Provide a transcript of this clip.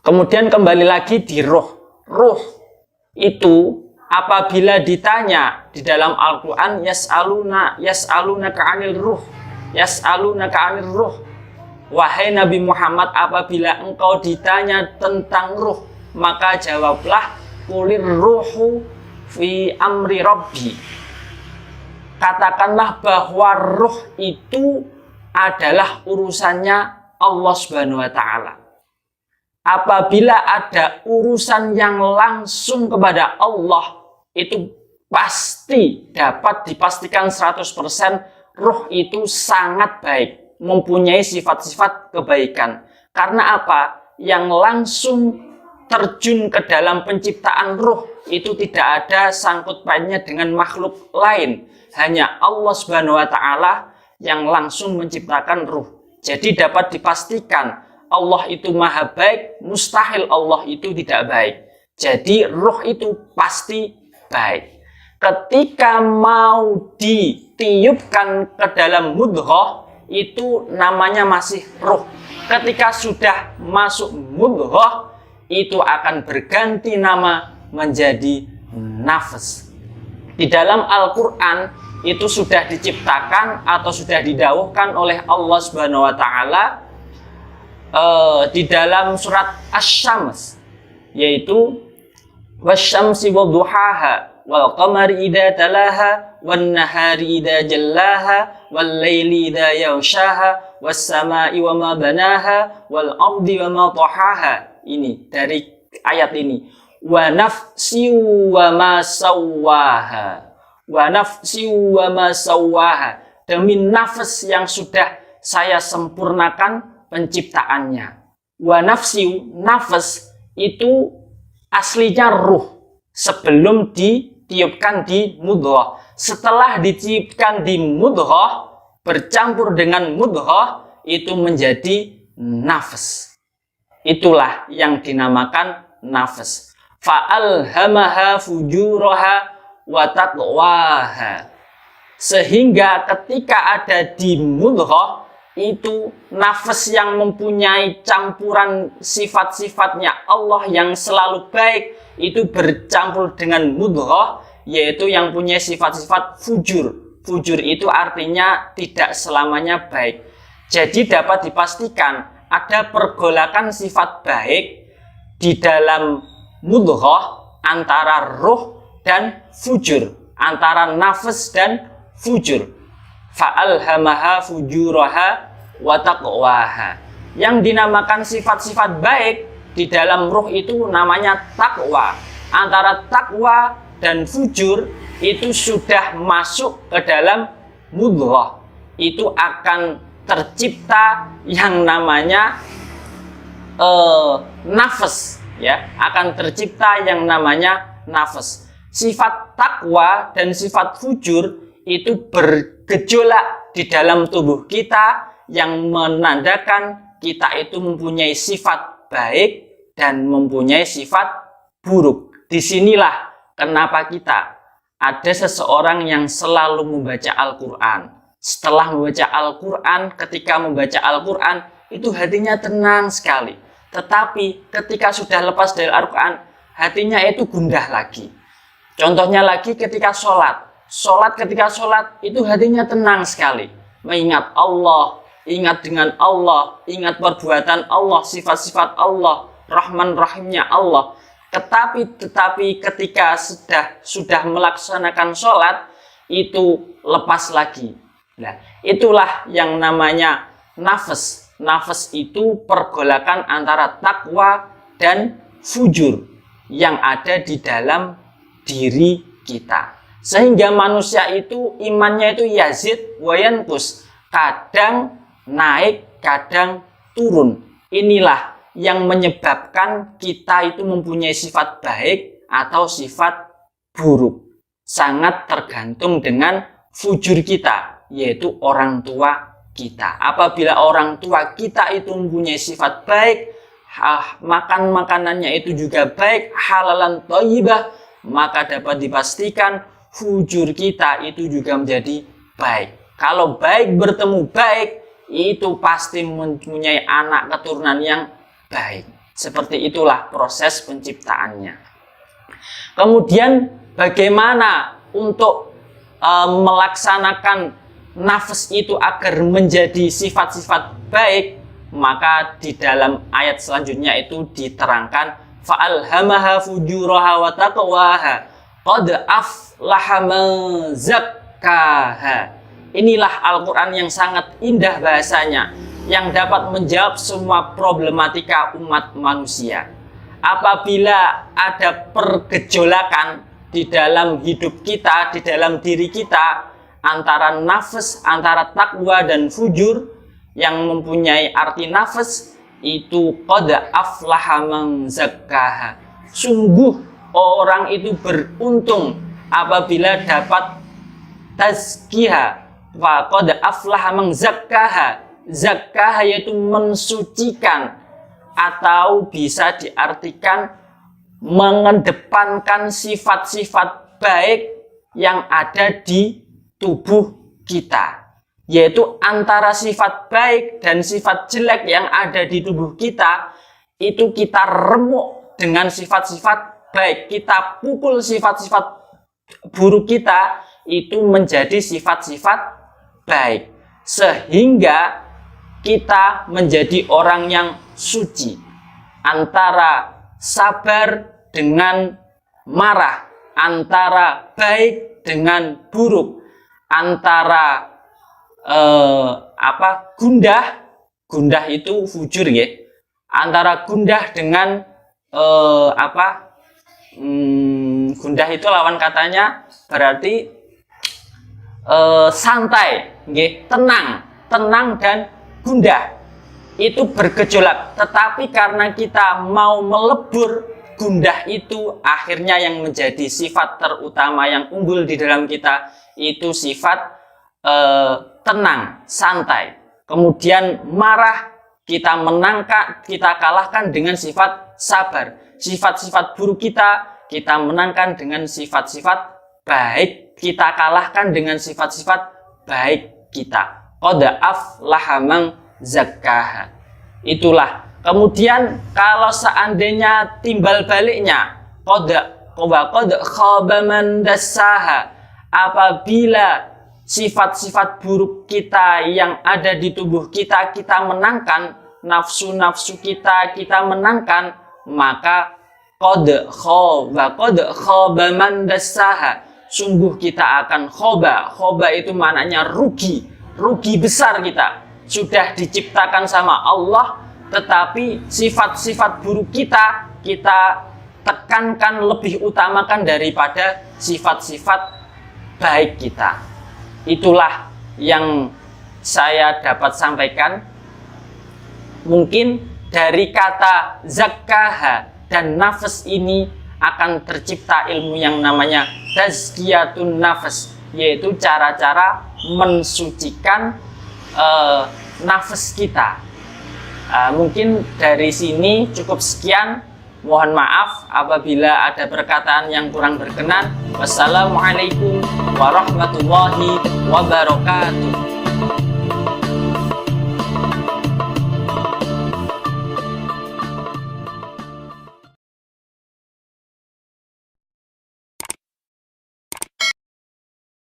Kemudian kembali lagi di roh. Roh itu apabila ditanya di dalam Al-Quran, yas'aluna ka'anil ruh, yas'aluna ka'anil ruh. Wahai Nabi Muhammad, apabila engkau ditanya tentang ruh, maka jawablah, kulir ruhu fi amri rabbi. Katakanlah bahwa ruh itu adalah urusannya Allah Subhanahu wa ta'ala. Apabila ada urusan yang langsung kepada Allah, itu pasti dapat dipastikan 100% ruh itu sangat baik, mempunyai sifat-sifat kebaikan. Karena apa? Yang langsung terjun ke dalam penciptaan ruh itu tidak ada sangkut pautnya dengan makhluk lain. Hanya Allah Subhanahu wa ta'ala yang langsung menciptakan ruh. Jadi dapat dipastikan Allah itu maha baik, mustahil Allah itu tidak baik. Jadi ruh itu pasti baik. Ketika mau ditiupkan ke dalam mudghah, itu namanya masih ruh. Ketika sudah masuk mudghah, itu akan berganti nama menjadi nafas. Di dalam Al-Quran itu sudah diciptakan atau sudah didawuhkan oleh Allah Subhanahu wa ta'ala di dalam surat Asy-Syams, yaitu wasyamsi wadduhaha wal qamari idza talaha wan nahari idza jallaha wal laili idza yaghshaha was samai wama banaha wal ardi wama tahaha. Ini dari ayat ini. Wa nafsi wa ma sawwaha. Wa nafsi wa ma sawwaha. Demi nafas yang sudah saya sempurnakan penciptaannya. Wa nafsi, nafas itu aslinya ruh sebelum ditiupkan di mudghah. Setelah ditiupkan di mudghah, bercampur dengan mudghah, itu menjadi nafas. Itulah yang dinamakan nafas. Fa'alhamaha fujuraha wa taqwaha. Sehingga ketika ada di mudghah, itu nafas yang mempunyai campuran sifat-sifatnya Allah yang selalu baik, itu bercampur dengan mudghah, yaitu yang punya sifat-sifat fujur. Fujur itu artinya tidak selamanya baik. Jadi dapat dipastikan ada pergolakan sifat baik di dalam mudghah antara ruh dan fujur, antara nafas dan fujur. Fa'alhamaha fujuraha wa taqwaha. Yang dinamakan sifat-sifat baik di dalam ruh itu namanya takwa. Antara takwa dan fujur itu sudah masuk ke dalam mudghah, itu akan tercipta yang namanya nafas, ya, akan tercipta yang namanya nafas. Sifat takwa dan sifat fujur itu bergejolak di dalam tubuh kita yang menandakan kita itu mempunyai sifat baik dan mempunyai sifat buruk. Disinilah kenapa kita ada seseorang yang selalu membaca Al-Quran. Setelah membaca Al-Quran, ketika membaca Al-Quran itu hatinya tenang sekali. Tetapi ketika sudah lepas dari Al-Quran, hatinya itu gundah lagi. Contohnya lagi ketika sholat. Ketika sholat itu hatinya tenang sekali, mengingat Allah, ingat dengan Allah, ingat perbuatan Allah, sifat-sifat Allah, Rahman Rahimnya Allah. Tetapi ketika sudah melaksanakan sholat itu lepas lagi. Nah, itulah yang namanya nafas. Nafas itu pergolakan antara takwa dan fujur yang ada di dalam diri kita. Sehingga manusia itu imannya itu yazid wa yanqus, kadang naik, kadang turun. Inilah yang menyebabkan kita itu mempunyai sifat baik atau sifat buruk. Sangat tergantung dengan fujur kita, yaitu orang tua kita. Apabila orang tua kita itu mempunyai sifat baik, makan makanannya itu juga baik, halalan thayyibah, maka dapat dipastikan fujur kita itu juga menjadi baik. Kalau baik bertemu baik, itu pasti mempunyai anak keturunan yang baik. Seperti itulah proses penciptaannya. Kemudian bagaimana untuk melaksanakan nafas itu agar menjadi sifat-sifat baik? Maka di dalam ayat selanjutnya itu diterangkan, fa'alhamaha fujuraha wa taqwaha qad aflaha man zakkaha. Inilah Al-Quran yang sangat indah bahasanya, yang dapat menjawab semua problematika umat manusia. Apabila ada pergejolakan di dalam hidup kita, di dalam diri kita, antara nafas, antara takwa dan fujur, yang mempunyai arti nafas itu qad aflaha man zakkaha. Sungguh orang itu beruntung apabila dapat tazkiyah. Wa qad aflaha man zakkaha. Zakkaha yaitu mensucikan, atau bisa diartikan mengedepankan sifat-sifat baik yang ada di tubuh kita, yaitu antara sifat baik dan sifat jelek yang ada di tubuh kita itu kita remuk dengan sifat-sifat baik, kita pukul sifat-sifat buruk kita itu menjadi sifat-sifat baik, sehingga kita menjadi orang yang suci. Antara sabar dengan marah, antara baik dengan buruk, antara gundah itu fujur ya, antara gundah dengan gundah itu lawan katanya berarti santai, tenang dan gundah itu bergejolak. Tetapi karena kita mau melebur gundah itu, akhirnya yang menjadi sifat terutama yang unggul di dalam kita itu sifat tenang, santai. Kemudian marah kita kalahkan dengan sifat sabar. Sifat-sifat buruk kita menangkan dengan sifat-sifat baik, kita kalahkan dengan sifat-sifat baik kita. Qad aflaha man zakkaha. Itulah. Kemudian kalau seandainya timbal baliknya, qad khaba man dassaha. Apabila sifat-sifat buruk kita yang ada di tubuh kita menangkan, nafsu-nafsu kita menangkan, maka qad khaba man dassaha. Sungguh kita akan khoba. Khoba itu maknanya rugi besar kita. Sudah diciptakan sama Allah, tetapi sifat-sifat buruk kita tekankan, lebih utamakan daripada sifat-sifat baik kita. Itulah yang saya dapat sampaikan. Mungkin dari kata zakkaha dan nafas ini akan tercipta ilmu yang namanya tazkiyatun nafas, yaitu cara-cara mensucikan nafas kita. Mungkin dari sini cukup sekian. Mohon maaf apabila ada perkataan yang kurang berkenan. Wassalamualaikum warahmatullahi wabarakatuh.